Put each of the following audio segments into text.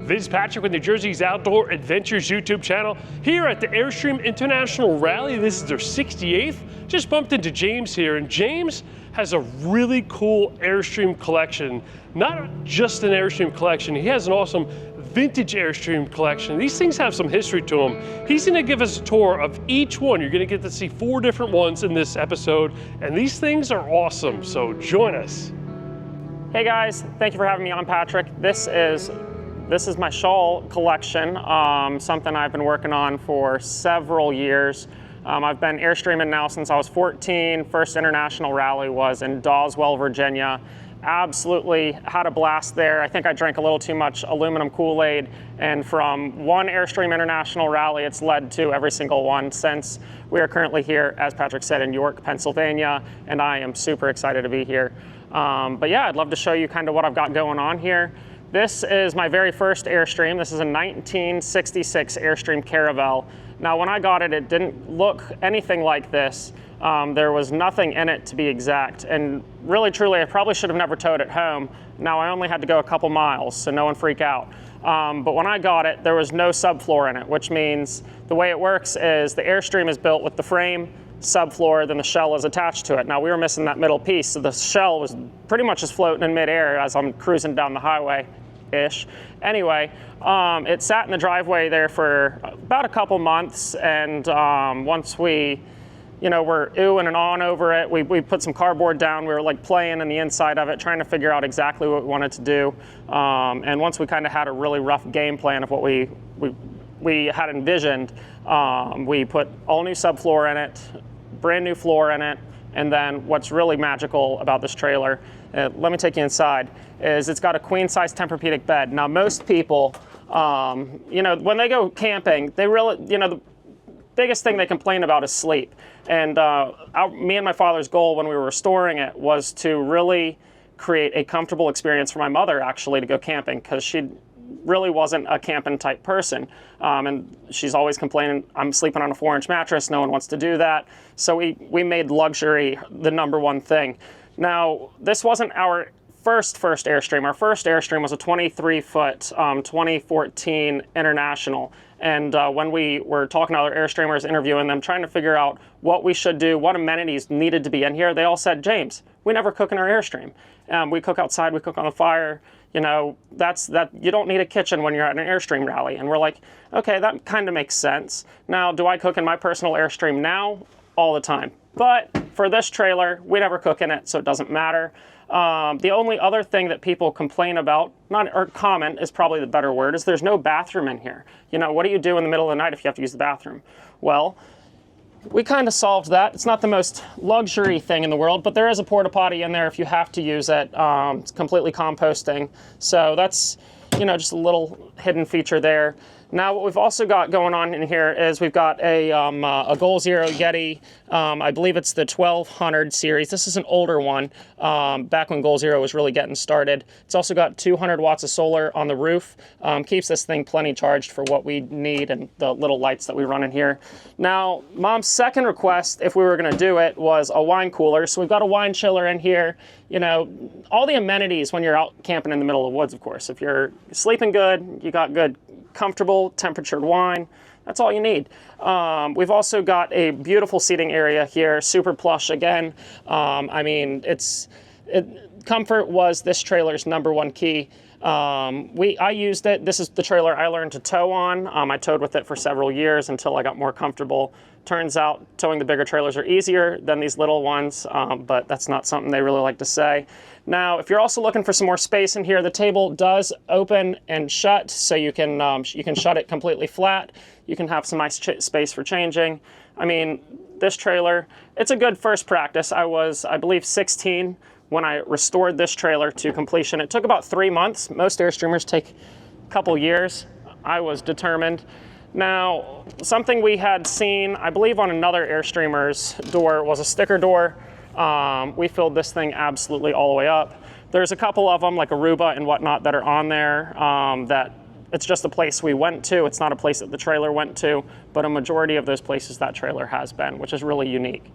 This is Patrick with New Jersey's Outdoor Adventures YouTube channel here at the Airstream International Rally. This is their 68th. Just bumped into James here, and James has a really cool Airstream collection. Not just an Airstream collection, he has an awesome vintage Airstream collection. These things have some history to them. He's gonna give us a tour of each one. You're gonna get to see 4 different ones in this episode, and these things are awesome, so join us. Hey guys, thank you for having me on, Patrick. This is my Schaal collection, something I've been working on for several years. I've been Airstreaming now since I was 14. First international rally was in Daweswell, Virginia. Absolutely had a blast there. I think I drank a little too much aluminum Kool-Aid, and from one Airstream International Rally, it's led to every single one since. We are currently here, as Patrick said, in York, Pennsylvania, and I am super excited to be here. But yeah, I'd love to show you kind of what I've got going on here. This is my very first Airstream. This is a 1966 Airstream Caravel. Now, when I got it, it didn't look anything like this. There was nothing in it, to be exact. And really, truly, I probably should have never towed it home. Now, I only had to go a couple miles, so no one freak out. But when I got it, there was no subfloor in it, which means the way it works is the Airstream is built with the frame, subfloor, then the shell is attached to it. Now, we were missing that middle piece, so the shell was pretty much just floating in midair as I'm cruising down the highway-ish. Anyway, it sat in the driveway there for about a couple months, and once we we're oohing and on over it. We put some cardboard down. We were like playing in the inside of it, trying to figure out exactly what we wanted to do. And once we kind of had a really rough game plan of what we had envisioned, we put all new subfloor in it, brand new floor in it, and then what's really magical about this trailer, let me take you inside, is it's got a queen size Tempur-Pedic bed. Now, most people, when they go camping, they really, the biggest thing they complain about is sleep. And me and my father's goal when we were restoring it was to really create a comfortable experience for my mother, actually, to go camping, because she really wasn't a camping type person. And she's always complaining, I'm sleeping on a 4-inch mattress, no one wants to do that. So we made luxury the #1 thing. Now, this wasn't our first Airstream. Our first Airstream was a 23-foot 2014 International. And when we were talking to other Airstreamers, interviewing them, trying to figure out what we should do, what amenities needed to be in here, they all said, James, we never cook in our Airstream. We cook outside, we cook on the fire. You don't need a kitchen when you're at an Airstream rally. And we're like, okay, that kind of makes sense. Now, do I cook in my personal Airstream now? All the time. But for this trailer, we never cook in it, so it doesn't matter. The only other thing that people complain about, or comment is probably the better word, is there's no bathroom in here. What do you do in the middle of the night if you have to use the bathroom? Well, we kind of solved that. It's not the most luxury thing in the world, but there is a porta potty in there if you have to use it. It's completely composting. So that's, just a little hidden feature there. Now, what we've also got going on in here is we've got a Goal Zero Yeti. I believe it's the 1200 series. This is an older one, back when Goal Zero was really getting started. It's also got 200 watts of solar on the roof. Keeps this thing plenty charged for what we need and the little lights that we run in here. Now, Mom's second request, if we were going to do it, was a wine cooler. So we've got a wine chiller in here. All the amenities when you're out camping in the middle of the woods, of course. If you're sleeping good, you got good, comfortable, temperatured wine. That's all you need. We've also got a beautiful seating area here, super plush again. Comfort was this trailer's #1 key. I used it. This is the trailer I learned to tow on. I towed with it for several years until I got more comfortable. Turns out towing the bigger trailers are easier than these little ones, but that's not something they really like to say. Now, if you're also looking for some more space in here, the table does open and shut, so you can shut it completely flat. You can have some nice space for changing. This trailer, it's a good first practice. I was, I believe, 16 when I restored this trailer to completion. It took about 3 months. Most Airstreamers take a couple years. I was determined. Now, something we had seen, I believe on another Airstreamer's door, was a sticker door. We filled this thing absolutely all the way up. There's a couple of them, like Aruba and whatnot, that are on there that it's just a place we went to. It's not a place that the trailer went to, but a majority of those places that trailer has been, which is really unique.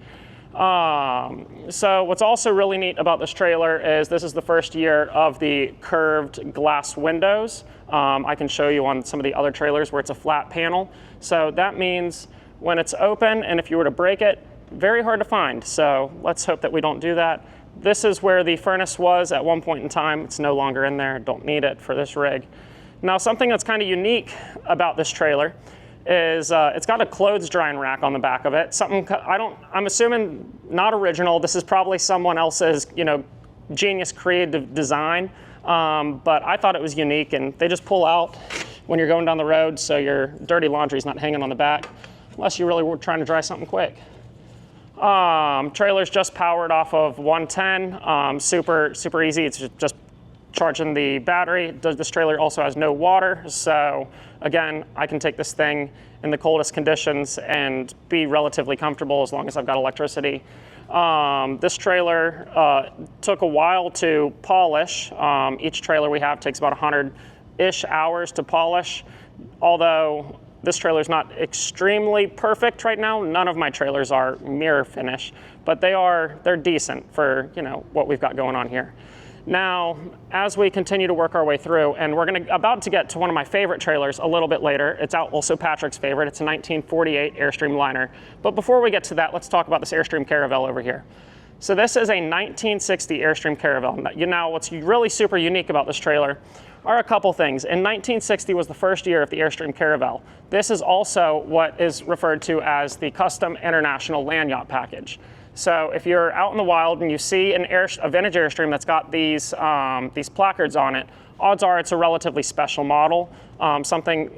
So what's also really neat about this trailer is this is the first year of the curved glass windows. I can show you on some of the other trailers where it's a flat panel. So that means when it's open and if you were to break it, very hard to find. So let's hope that we don't do that. This is where the furnace was at one point in time. It's no longer in there. Don't need it for this rig. Now, something that's kind of unique about this trailer is it's got a clothes drying rack on the back of it. I'm assuming not original. This is probably someone else's, genius creative design. But I thought it was unique, and they just pull out when you're going down the road, so your dirty laundry's not hanging on the back, unless you really were trying to dry something quick. Trailer's just powered off of 110, super easy. It's just charging the battery. This trailer also has no water, so again, I can take this thing in the coldest conditions and be relatively comfortable as long as I've got electricity. This trailer took a while to polish. Each trailer we have takes about 100-ish hours to polish, although this trailer is not extremely perfect right now. None of my trailers are mirror finish, but they're decent for what we've got going on here. Now, as we continue to work our way through, and we're about to get to one of my favorite trailers a little bit later. It's also Patrick's favorite. It's a 1948 Airstream Liner. But before we get to that, let's talk about this Airstream Caravel over here. So this is a 1960 Airstream Caravel. Now, what's really super unique about this trailer are a couple things. In 1960 was the first year of the Airstream Caravel. This is also what is referred to as the Custom International Land Yacht Package. So if you're out in the wild and you see a vintage Airstream that's got these placards on it, odds are it's a relatively special model, something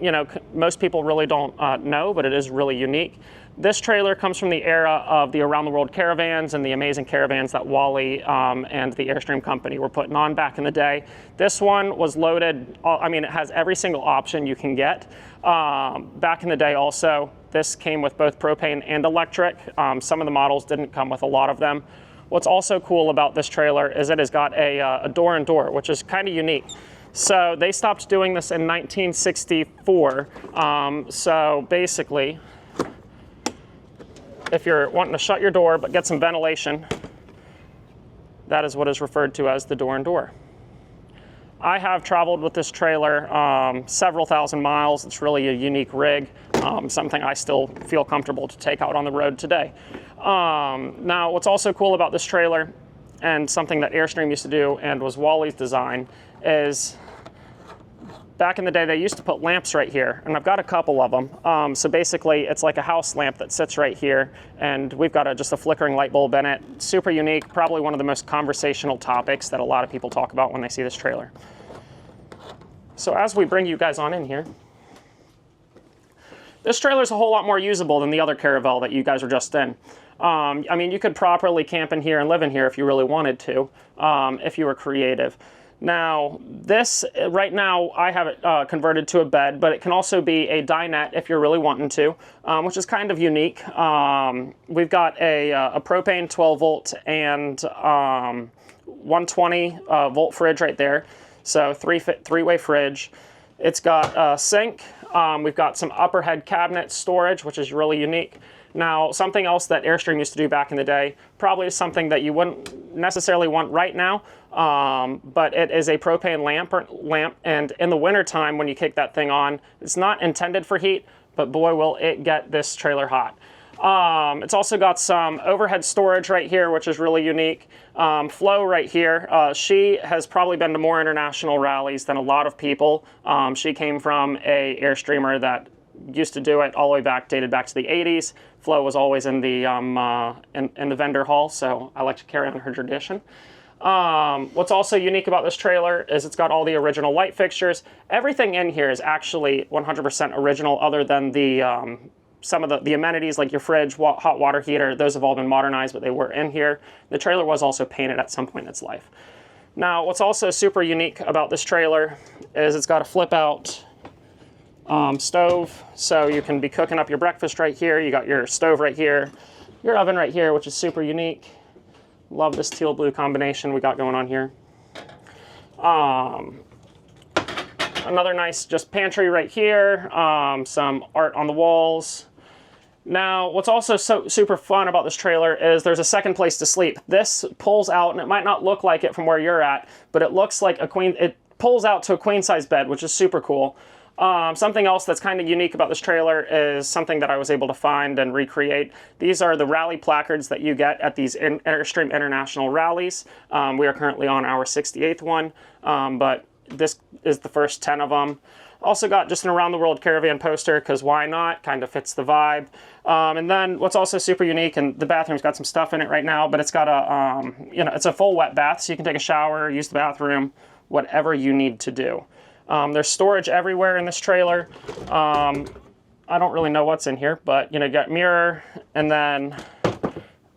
most people really don't know, but it is really unique. This trailer comes from the era of the around the world caravans and the amazing caravans that Wally and the Airstream company were putting on back in the day. This one was loaded, it has every single option you can get. Back in the day also, this came with both propane and electric. Some of the models didn't come with a lot of them. What's also cool about this trailer is it has got a door-and-door, which is kind of unique. So they stopped doing this in 1964. So basically, if you're wanting to shut your door but get some ventilation, that is what is referred to as the door-and-door. I have traveled with this trailer several thousand miles. It's really a unique rig, something I still feel comfortable to take out on the road today. Now, what's also cool about this trailer, and something that Airstream used to do and was Wally's design, is back in the day they used to put lamps right here, and I've got a couple of them. So basically it's like a house lamp that sits right here, and we've got just a flickering light bulb in it. Super unique, probably one of the most conversational topics that a lot of people talk about when they see this trailer. So as we bring you guys on in here, this trailer is a whole lot more usable than the other Caravel that you guys were just in. You could properly camp in here and live in here if you really wanted to, if you were creative. Now, this, right now, I have it converted to a bed, but it can also be a dinette if you're really wanting to, which is kind of unique. We've got a propane 12 volt and 120 volt fridge right there. So three-way fridge. It's got a sink. We've got some upper head cabinet storage, which is really unique. Now, something else that Airstream used to do back in the day, probably something that you wouldn't necessarily want right now, but it is a propane lamp, and in the wintertime when you kick that thing on, it's not intended for heat, but boy will it get this trailer hot. It's also got some overhead storage right here, which is really unique. Flo right here, she has probably been to more international rallies than a lot of people. She came from a Airstreamer that used to do it all the way back, dated back to the 80s. Flo was always in the vendor hall, so I like to carry on her tradition. What's also unique about this trailer is it's got all the original light fixtures. Everything in here is actually 100% original, other than the some of the amenities like your fridge, hot water heater. Those have all been modernized, but they were in here. The trailer was also painted at some point in its life. Now, what's also super unique about this trailer is it's got a flip out stove, so you can be cooking up your breakfast right here. You got your stove right here, your oven right here, which is super unique. Love this teal blue combination we got going on here. Another nice just pantry right here, some art on the walls. Now, what's also super fun about this trailer is there's a second place to sleep. This pulls out, and it might not look like it from where you're at, but it looks like it pulls out to a queen size bed, which is super cool. Something else that's kind of unique about this trailer is something that I was able to find and recreate. These are the rally placards that you get at these Airstream International Rallies. We are currently on our 68th one, but this is the first 10 of them. Also got just an around the world caravan poster, because why not? Kind of fits the vibe. And then what's also super unique, and the bathroom's got some stuff in it right now, but it's got a, it's a full wet bath, so you can take a shower, use the bathroom, whatever you need to do. There's storage everywhere in this trailer. I don't really know what's in here, but you got mirror, and then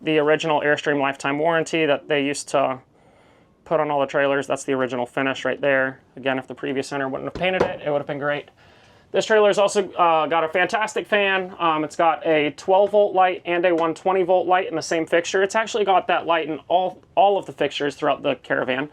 the original Airstream lifetime warranty that they used to put on all the trailers. That's the original finish right there. Again, if the previous owner wouldn't have painted it, it would have been great. This trailer's also got a fantastic fan. It's got a 12 volt light and a 120 volt light in the same fixture. It's actually got that light in all of the fixtures throughout the Caravan.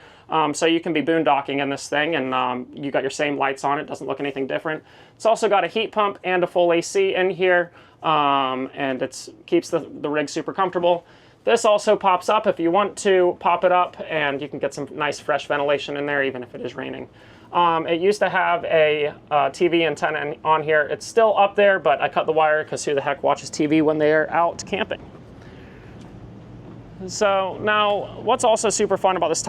So you can be boondocking in this thing, and you got your same lights on. It doesn't look anything different. It's also got a heat pump and a full AC in here, and it keeps the rig super comfortable. This also pops up if you want to pop it up, and you can get some nice fresh ventilation in there even if it is raining. It used to have a TV antenna on here. It's still up there, but I cut the wire because who the heck watches TV when they're out camping? So now, what's also super fun about this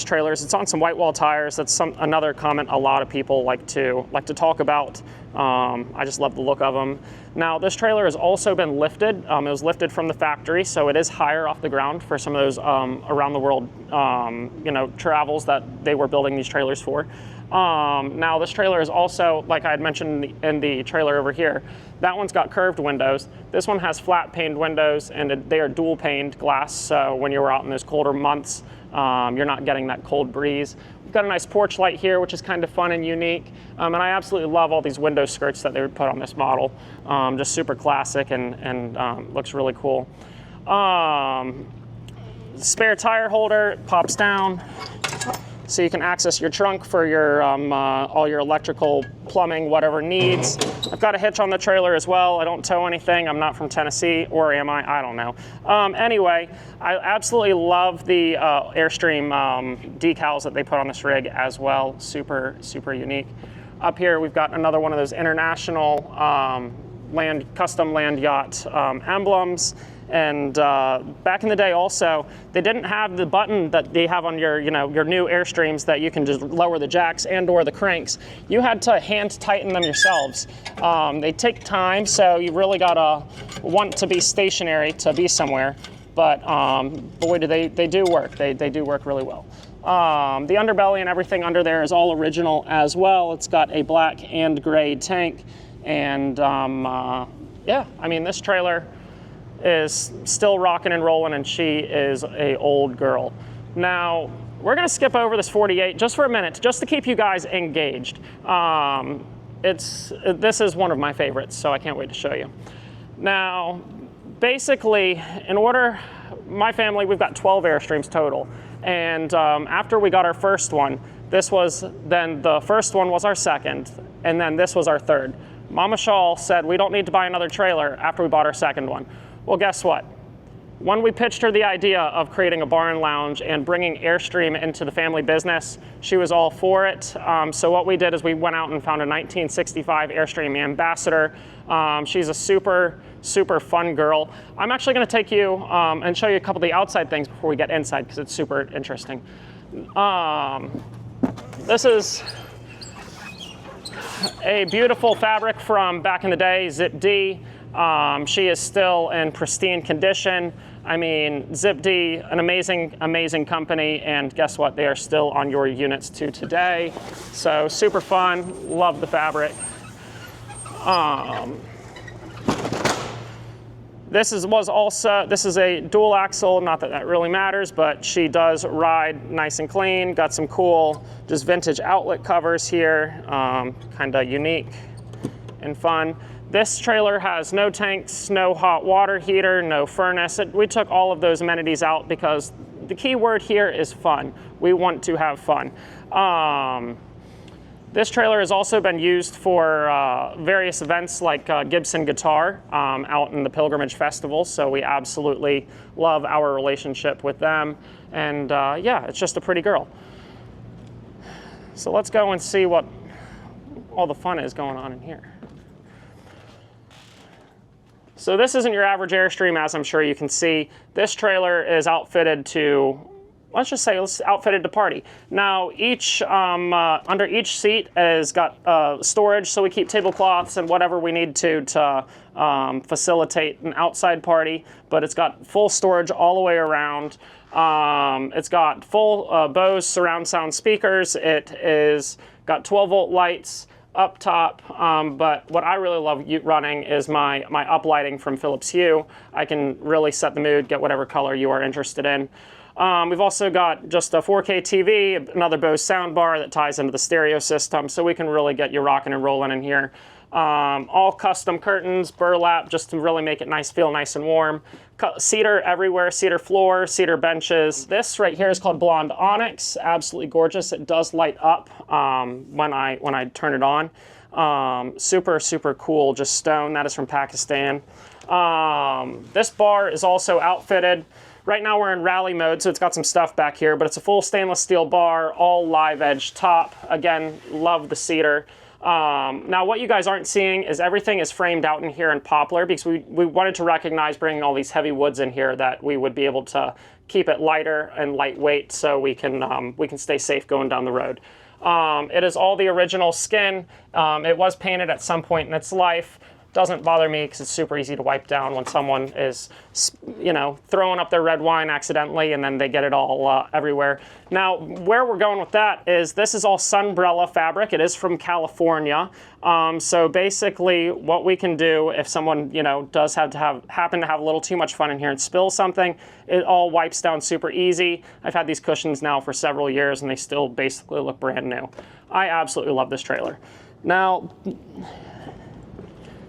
trailer is it's on some white wall tires. That's another comment a lot of people like to talk about. I just love the look of them. Now, this trailer has also been lifted. It was lifted from the factory, so it is higher off the ground for some of those around the world, travels that they were building these trailers for. Now, this trailer is also, like I had mentioned in the trailer over here, that one's got curved windows. This one has flat paned windows, and they are dual paned glass, so when you're out in those colder months, you're not getting that cold breeze. We've got a nice porch light here, which is kind of fun and unique, and I absolutely love all these window skirts that they would put on this model. Just super classic and looks really cool. Spare tire holder pops down, so you can access your trunk for your all your electrical, plumbing, whatever needs. I've got a hitch on the trailer as well. I don't tow anything. I'm not from Tennessee, or am I? I don't know. Anyway, I absolutely love the Airstream decals that they put on this rig as well. Super, super unique. Up here, we've got another one of those international custom land yacht emblems. And back in the day also, they didn't have the button that they have on your new Airstreams that you can just lower the jacks and or the cranks. You had to hand tighten them yourselves. They take time, so you really gotta want to be stationary to be somewhere. But boy, do they do work. They do work really well. The underbelly and everything under there is all original as well. It's got a black and gray tank. And yeah, I mean, this trailer is still rocking and rolling, and she is a old girl. Now, we're gonna skip over this 48 just for a minute, just to keep you guys engaged. This is one of my favorites, so I can't wait to show you. Now, basically, my family, we've got 12 Airstreams total. And after we got our first one, then the first one was our second, and then this was our third. Mama Schaal said, we don't need to buy another trailer after we bought our second one. Well, guess what? When we pitched her the idea of creating a barn lounge and bringing Airstream into the family business, she was all for it. So what we did is we went out and found a 1965 Airstream Ambassador. She's a super, super fun girl. I'm actually gonna take you and show you a couple of the outside things before we get inside, because it's super interesting. This is a beautiful fabric from back in the day, Zip D. She is still in pristine condition. I mean, Zip D, an amazing, amazing company, and guess what? They are still on your units to today. So super fun, love the fabric. This is a dual axle, not that that really matters, but she does ride nice and clean. Got some cool, just vintage outlet covers here, kind of unique and fun. This trailer has no tanks, no hot water heater, no furnace. We took all of those amenities out because the key word here is fun. We want to have fun. This trailer has also been used for various events like Gibson Guitar out in the Pilgrimage Festival, so we absolutely love our relationship with them. And yeah, it's just a pretty girl. So let's go and see what all the fun is going on in here. So this isn't your average Airstream, as I'm sure you can see. This trailer is outfitted to, let's just say it's outfitted to party. Now, under each seat has got storage, so we keep tablecloths and whatever we need to facilitate an outside party, but it's got full storage all the way around. It's got full Bose surround sound speakers. It is got 12-volt lights up top, but what I really love running is my uplighting from Philips Hue. I can really set the mood, get whatever color you are interested in. We've also got just a 4K TV, another Bose soundbar that ties into the stereo system, so we can really get you rocking and rolling in here. All custom curtains, burlap, just to really make it feel nice and warm. Cedar everywhere, cedar floor, cedar benches. This right here is called Blonde Onyx, absolutely gorgeous. It does light up when I turn it on. Super, super cool, just stone. That is from Pakistan. This bar is also outfitted. Right now we're in rally mode, so it's got some stuff back here, but it's a full stainless steel bar, all live edge top. Again, love the cedar. Now what you guys aren't seeing is everything is framed out in here in poplar, because we wanted to recognize bringing all these heavy woods in here that we would be able to keep it lighter and lightweight, so we can stay safe going down the road. It is all the original skin. It was painted at some point in its life. Doesn't bother me because it's super easy to wipe down when someone is, you know, throwing up their red wine accidentally and then they get it all everywhere. Now, where we're going with that is this is all Sunbrella fabric. It is from California. So basically what we can do if someone, you know, does happen to have a little too much fun in here and spill something, it all wipes down super easy. I've had these cushions now for several years and they still basically look brand new. I absolutely love this trailer. Now,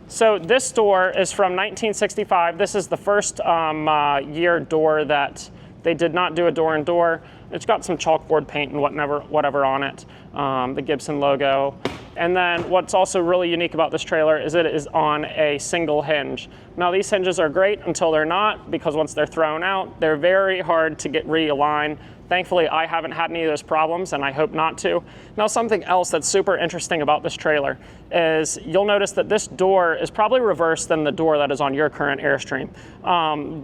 so this door is from 1965. This is the first year door that they did not do a door-in-door. It's got some chalkboard paint and whatever on it, the Gibson logo. And then what's also really unique about this trailer is it is on a single hinge. Now these hinges are great until they're not, because once they're thrown out, they're very hard to get realigned. Thankfully, I haven't had any of those problems, and I hope not to. Now, something else that's super interesting about this trailer is you'll notice that this door is probably reversed than the door that is on your current Airstream.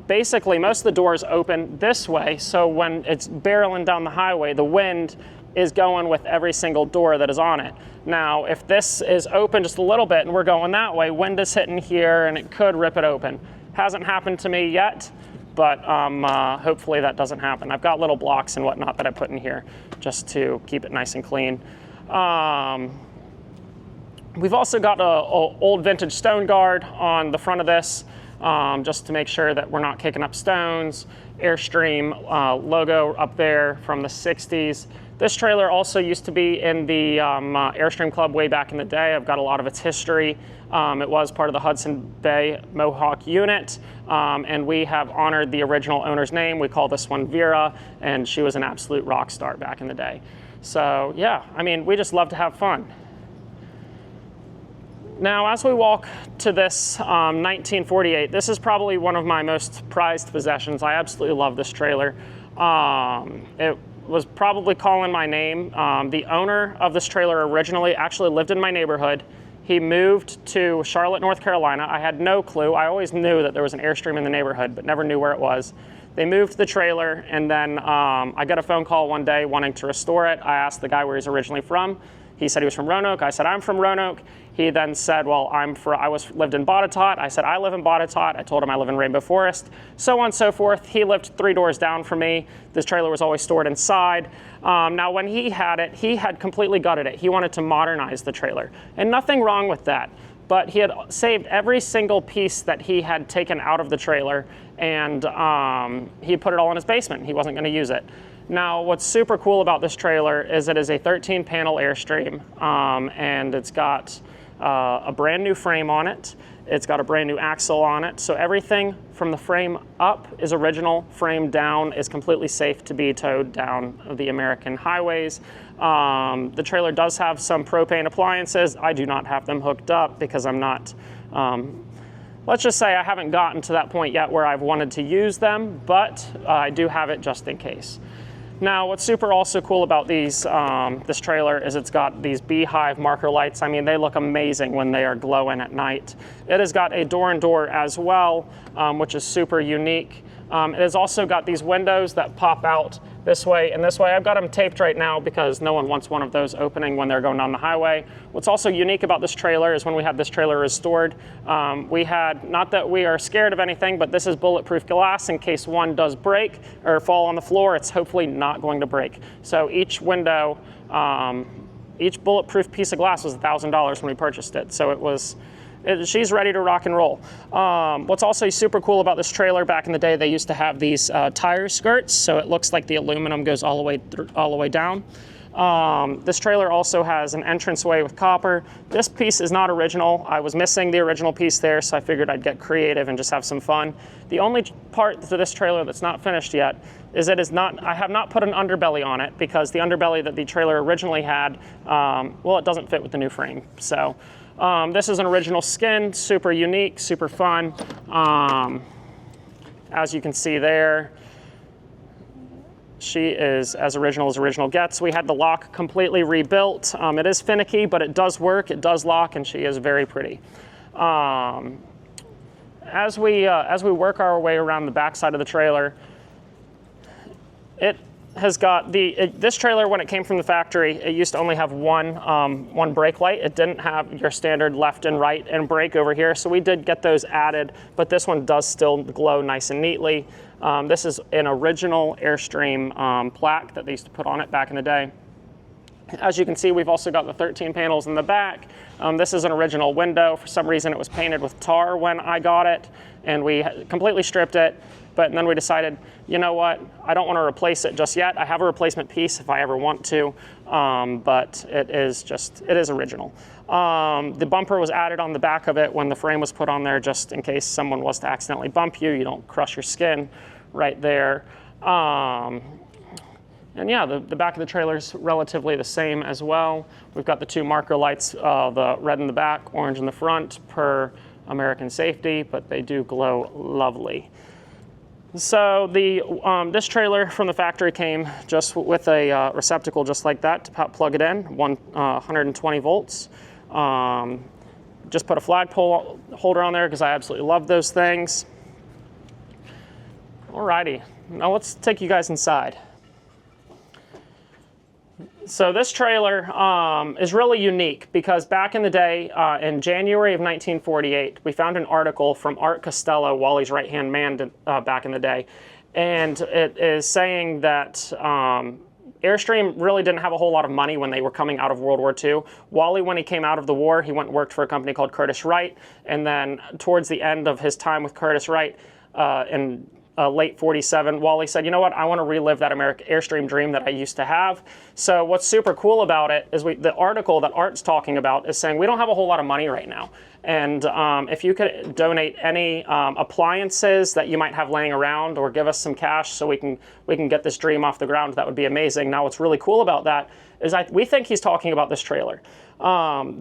Basically, most of the doors open this way, so when it's barreling down the highway, the wind is going with every single door that is on it. Now, if this is open just a little bit and we're going that way, wind is hitting here and it could rip it open. Hasn't happened to me yet, but hopefully that doesn't happen. I've got little blocks and whatnot that I put in here just to keep it nice and clean. We've also got an old vintage stone guard on the front of this, just to make sure that we're not kicking up stones. Airstream logo up there from the 60s. This trailer also used to be in the Airstream Club way back in the day. I've got a lot of its history. It was part of the Hudson Bay Mohawk unit, and we have honored the original owner's name. We call this one Vera, and she was an absolute rock star back in the day. So yeah, I mean, we just love to have fun. Now, as we walk to this 1948, this is probably one of my most prized possessions. I absolutely love this trailer. It was probably calling my name. The owner of this trailer originally actually lived in my neighborhood. He moved to Charlotte, North Carolina. I had no clue. I always knew that there was an Airstream in the neighborhood, but never knew where it was. They moved the trailer, and then I got a phone call one day wanting to restore it. I asked the guy where he's originally from. He said he was from Roanoke. I said, I'm from Roanoke. He then said, well, I lived in Botetourt. I said, I live in Botetourt. I told him I live in Rainbow Forest, so on and so forth. He lived 3 doors down from me. This trailer was always stored inside. Now, when he had it, he had completely gutted it. He wanted to modernize the trailer, and nothing wrong with that. But he had saved every single piece that he had taken out of the trailer, and he put it all in his basement. He wasn't going to use it. Now, what's super cool about this trailer is it is a 13-panel Airstream, and it's got a brand new frame on it. It's got a brand new axle on it. So everything from the frame up is original, frame down is completely safe to be towed down the American highways. The trailer does have some propane appliances. I do not have them hooked up because I'm not, let's just say I haven't gotten to that point yet where I've wanted to use them, but I do have it just in case. Now, what's super also cool about these, this trailer is it's got these beehive marker lights. I mean, they look amazing when they are glowing at night. It has got a door-and-door as well, which is super unique. It has also got these windows that pop out this way and this way. I've got them taped right now because no one wants one of those opening when they're going down the highway. What's also unique about this trailer is when we had this trailer restored, we had, not that we are scared of anything, but this is bulletproof glass in case one does break or fall on the floor. It's hopefully not going to break. So each window, each bulletproof piece of glass was $1,000 when we purchased it. So it was, she's ready to rock and roll. What's also super cool about this trailer, back in the day, they used to have these tire skirts, so it looks like the aluminum goes all the way down. This trailer also has an entranceway with copper. This piece is not original. I was missing the original piece there, so I figured I'd get creative and just have some fun. The only part to this trailer that's not finished yet is that I have not put an underbelly on it because the underbelly that the trailer originally had, well, it doesn't fit with the new frame. So. This is an original skin, super unique, super fun. As you can see there, she is as original gets. We had the lock completely rebuilt. It is finicky, but it does work, it does lock, and she is very pretty. As we work our way around the back side of the trailer, it has got this trailer, when it came from the factory, it used to only have one brake light. It didn't have your standard left and right and brake over here, so we did get those added, but this one does still glow nice and neatly. This is an original Airstream plaque that they used to put on it back in the day. As you can see, we've also got the 13 panels in the back. This is an original window. For some reason, it was painted with tar when I got it, and we completely stripped it. But then we decided, you know what, I don't want to replace it just yet. I have a replacement piece if I ever want to, but it is original. The bumper was added on the back of it when the frame was put on there, just in case someone was to accidentally bump you, you don't crush your skin right there. And yeah, the back of the trailer is relatively the same as well. We've got the two marker lights, the red in the back, orange in the front, per American safety, but they do glow lovely. So this trailer from the factory came just with a receptacle just like that to plug it in, 120 volts. Just put a flagpole holder on there because I absolutely love those things. Alrighty, now let's take you guys inside. So this trailer is really unique because back in the day, in January of 1948, we found an article from Art Costello, Wally's right-hand man back in the day, and it is saying that Airstream really didn't have a whole lot of money when they were coming out of World War II. Wally, when he came out of the war, he went and worked for a company called Curtiss-Wright, and then towards the end of his time with Curtiss-Wright in late 47, Wally said, you know what, I want to relive that Airstream dream that I used to have. So what's super cool about it is the article that Art's talking about is saying we don't have a whole lot of money right now. And if you could donate any appliances that you might have laying around or give us some cash so we can get this dream off the ground, that would be amazing. Now what's really cool about that is we think he's talking about this trailer.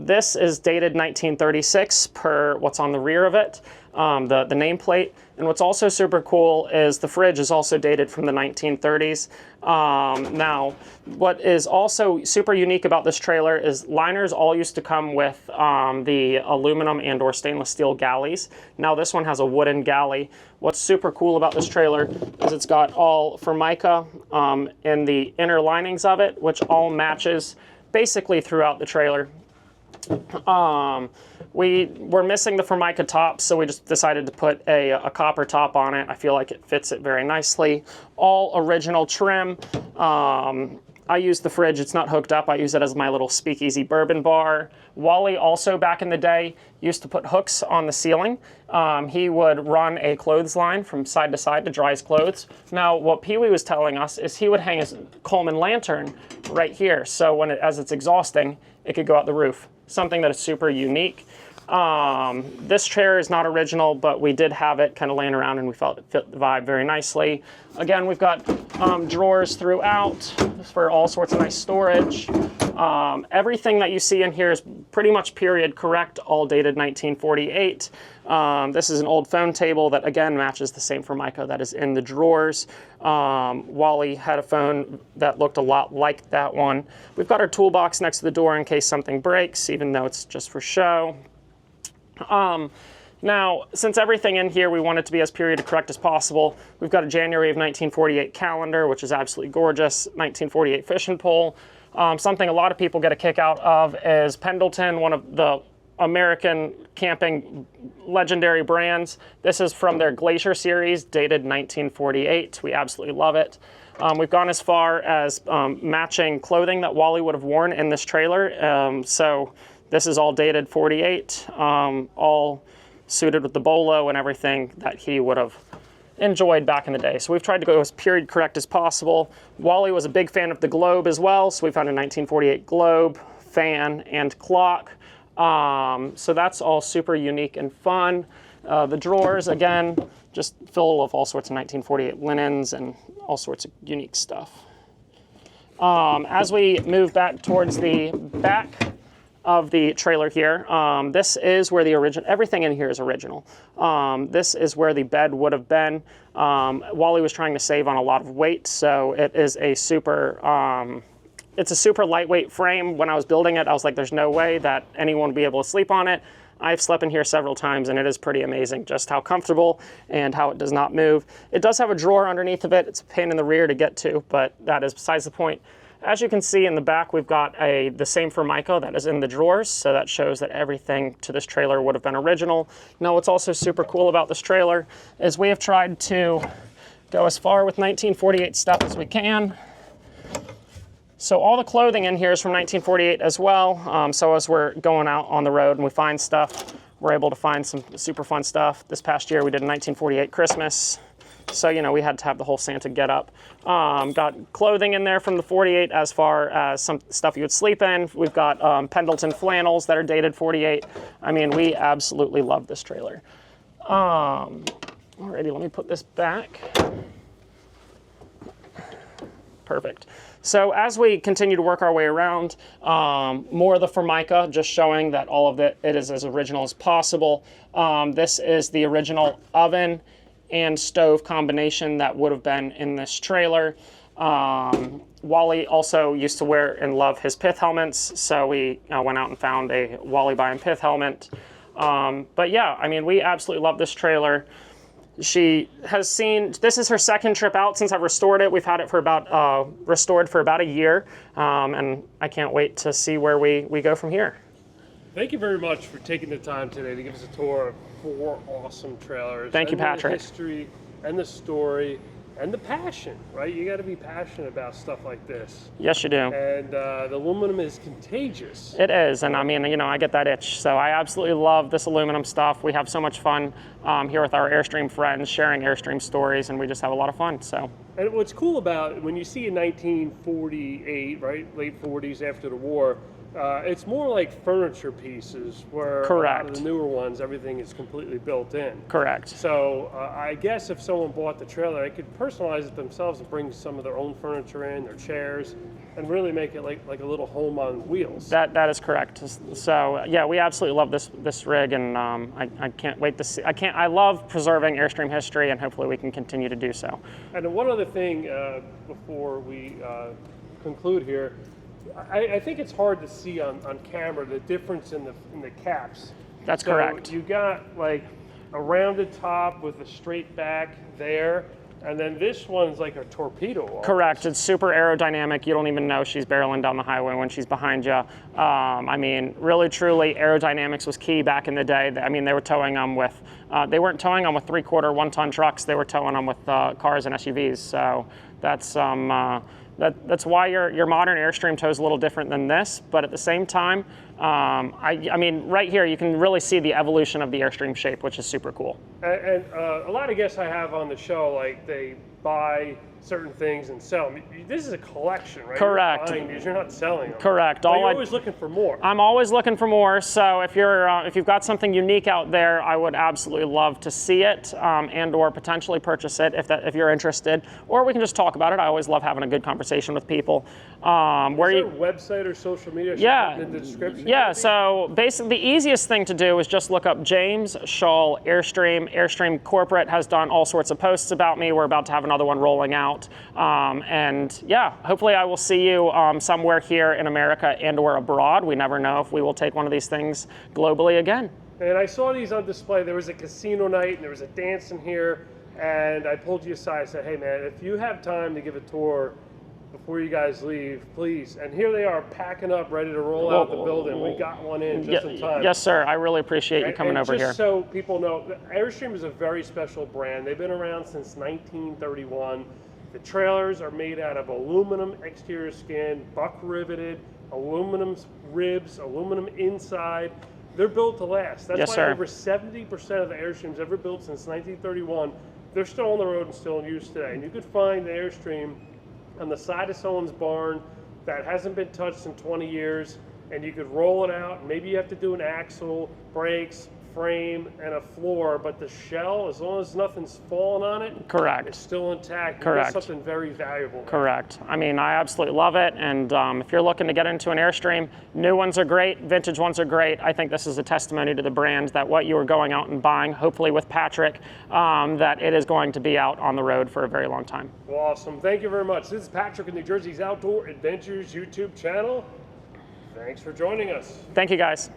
This is dated 1936 per what's on the rear of it, the nameplate. And what's also super cool is the fridge is also dated from the 1930s. Now, what is also super unique about this trailer is liners all used to come with the aluminum and or stainless steel galleys. Now this one has a wooden galley. What's super cool about this trailer is it's got all Formica in the inner linings of it, which all matches basically throughout the trailer. We were missing the Formica top, so we just decided to put a copper top on it. I feel like it fits it very nicely. All original trim. I use the fridge, it's not hooked up. I use it as my little speakeasy bourbon bar. Wally also back in the day used to put hooks on the ceiling. He would run a clothesline from side to side to dry his clothes. Now what Pee-wee was telling us is he would hang his Coleman lantern right here. So when as it's exhausting, it could go out the roof. Something that is super unique. This chair is not original, but we did have it kind of laying around and we felt it fit the vibe very nicely. Again, we've got drawers throughout for all sorts of nice storage. Everything that you see in here is pretty much period correct, all dated 1948. This is an old phone table that again matches the same Formica that is in the drawers. Wally had a phone that looked a lot like that one. We've got our toolbox next to the door in case something breaks, even though it's just for show. Now, since everything in here we want it to be as period correct as possible, we've got a January of 1948 calendar, which is absolutely gorgeous, 1948 fishing pole. Something a lot of people get a kick out of is Pendleton, one of the American camping legendary brands. This is from their Glacier series, dated 1948. We absolutely love it. We've gone as far as matching clothing that Wally would have worn in this trailer. So this is all dated 48, all suited with the bolo and everything that he would have enjoyed back in the day. So we've tried to go as period correct as possible. Wally was a big fan of the globe as well, so we found a 1948 globe, fan, and clock. So that's all super unique and fun. The drawers, again, just full of all sorts of 1948 linens and all sorts of unique stuff. As we move back towards the back of the trailer here, this is where the everything in here is original. This is where the bed would have been. Wally was trying to save on a lot of weight, so it is a super, it's a super lightweight frame. When I was building it, I was like, there's no way that anyone would be able to sleep on it. I've slept in here several times and it is pretty amazing just how comfortable and how it does not move. It does have a drawer underneath of it. It's a pain in the rear to get to, but that is besides the point. As you can see in the back, we've got the same Formica that is in the drawers, so that shows that everything to this trailer would have been original. Now, what's also super cool about this trailer is we have tried to go as far with 1948 stuff as we can. So all the clothing in here is from 1948 as well. So as we're going out on the road and we find stuff, we're able to find some super fun stuff. This past year, we did a 1948 Christmas. So, you know, we had to have the whole Santa get up. Got clothing in there from the 48 as far as some stuff you would sleep in. We've got Pendleton flannels that are dated 48. I mean, we absolutely love this trailer. Alrighty, let me put this back. Perfect. So as we continue to work our way around, more of the Formica, just showing that all of it is as original as possible. This is the original oven and stove combination that would have been in this trailer. Wally also used to wear and love his pith helmets, so we went out and found a Wally by and pith helmet. But yeah, I mean, we absolutely love this trailer. She has seen, this is her second trip out since I've restored it. We've had it for about, restored for about a year, and I can't wait to see where we go from here. Thank you very much for taking the time today to give us a tour of 4 awesome trailers. Thank you, Patrick. The history and the story and the passion, right? You got to be passionate about stuff like this. Yes, you do. And the aluminum is contagious. It is, and I mean, you know, I get that itch. So I absolutely love this aluminum stuff. We have so much fun here with our Airstream friends, sharing Airstream stories, and we just have a lot of fun. So. And what's cool about it, when you see in 1948, right, late 40s after the war, it's more like furniture pieces where Correct. A lot of the newer ones, everything is completely built in. Correct. So I guess if someone bought the trailer, they could personalize it themselves and bring some of their own furniture in, their chairs, and really make it like a little home on wheels. That is correct. So yeah, we absolutely love this rig, and I can't wait to see. I love preserving Airstream history, and hopefully we can continue to do so. And one other thing before we conclude here. I think it's hard to see on camera the difference in the caps. That's correct. You got like a rounded top with a straight back there, and then this one's like a torpedo. Almost. Correct. It's super aerodynamic. You don't even know she's barreling down the highway when she's behind you. I mean, really, truly, aerodynamics was key back in the day. I mean, they were towing them with, they weren't towing them with 3/4 1-ton trucks. They were towing them with cars and SUVs. So that's that's why your modern Airstream tow is a little different than this, but at the same time, I mean, right here, you can really see the evolution of the Airstream shape, which is super cool. And a lot of guests I have on the show, like they buy certain things and sell them. This is a collection, right? Correct. You're buying these, you're not selling them. Correct. But you're always looking for more. I'm always looking for more. So if you've got something unique out there, I would absolutely love to see it and/or potentially purchase it if you're interested. Or we can just talk about it. I always love having a good conversation with people. Is there a website or social media? Yeah. In the description? Yeah. So basically, the easiest thing to do is just look up James Schaal Airstream. Airstream Corporate has done all sorts of posts about me. We're about to have another one rolling out. And yeah, hopefully I will see you somewhere here in America and/or abroad. We never know if we will take one of these things globally again. And I saw these on display. There was a casino night and there was a dance in here. And I pulled you aside and said, hey man, if you have time to give a tour before you guys leave, please. And here they are packing up, ready to roll out the building. We got one in just in time. Yes, sir. I really appreciate you coming over here. Just so people know, Airstream is a very special brand. They've been around since 1931. The trailers are made out of aluminum exterior skin, buck riveted, aluminum ribs, aluminum inside. They're built to last. That's why over 70% of the Airstreams ever built since 1931, they're still on the road and still in use today. And you could find the Airstream on the side of someone's barn that hasn't been touched in 20 years, and you could roll it out. Maybe you have to do an axle, brakes, frame, and a floor, but the shell, as long as nothing's fallen on it, correct, it's still intact. Correct. It's something very valuable. Correct. I mean, I absolutely love it, and if you're looking to get into an Airstream, new ones are great, vintage ones are great. I think this is a testimony to the brand that what you are going out and buying, hopefully with Patrick, that it is going to be out on the road for a very long time. Well, awesome. Thank you very much. This is Patrick with New Jersey's Outdoor Adventures YouTube channel. Thanks for joining us. Thank you, guys.